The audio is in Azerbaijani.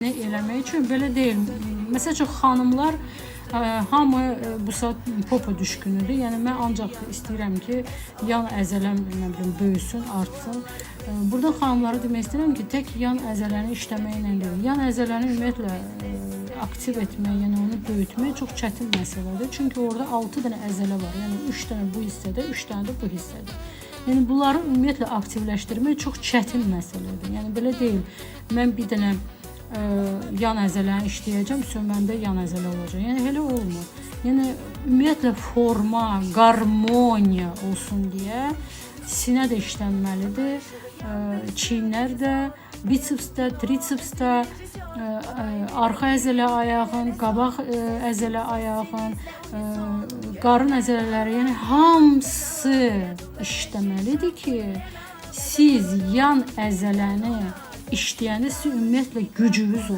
Eləmək üçün belə deyil. Məsəl üçün xanımlar hamı bu saat popa düşkünüdür. Yəni mən ancaq istəyirəm ki, yan əzələm böyüsün, artsın. Burada xanımlara demək istəyirəm ki, tək yan əzələni işləməklə deyil. Yan əzələni ümumiyyətlə aktiv etmək, yəni onu böyütmək çox çətin məsələdir. Çünki orada 6 dənə əzələ var. Yəni 3 dənə bu hissədə, 3 dənə də bu hissədə. Yəni bunları ümumiyyətlə aktivləşdirmək çox çətin məsələdir. Yəni belə deyil. Mən bir dənə yan əzələni işləyəcəm, söməndə yan əzələ olacaq. Yəni elə olmur. Yəni ümumiyyətlə forma, qarmoniya olsun deyə sinə də işlənməlidir. Çiyinlər də, biceps də, triceps də, arxa əzələ ayağın, qabaq əzələ ayağın, qarın əzələləri, yəni hamısı işləməlidir ki, siz yan əzələni işləyəndə sizin ümumiyyətlə gücünüz olur.